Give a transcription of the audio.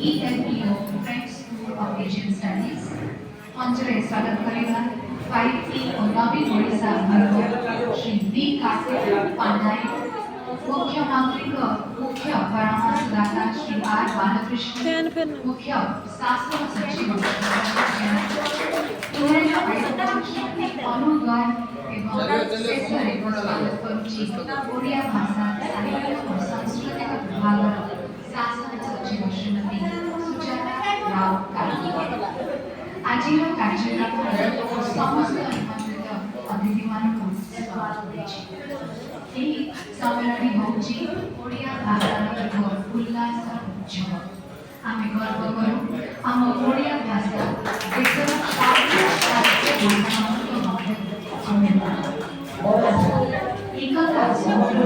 ELPO French School of Asian Studies मंचरे स्वागत करेगा 5T और नवीन ओडिशा भारत श्री वी कार्तिक पांडाई मुख्य परामर्शदाता श्री आर बालकृष्ण मुख्य शास्त्र सचिव अनुगण एवं शेषरे स्वागत करुछि ओडिया भाषा साहित्य और सांस्कृतिक विभाग शासन सचिव श्रीमती सुजाता राव कार्तिक आजिर कार्यक्रम समस्त निमंत्रित अतिथिମାନଙ୍କୁ स्वागत କରୁଛି। ଏହି ସମ୍ମିଳନୀ ହେଉଛି ଓଡ଼ିଆ ଭାଷାର ଏକ ଉଲ୍ଲାସ ଉତ୍ସବ। ଆମେ ଗର୍ବ କରୁ ଆମ ଓଡ଼ିଆ ଭାଷା ଦେଶର ସାହିତ୍ୟ ମଧ୍ୟରେ ଅନ୍ୟତମ। ଏକଥା ସମସ୍ତ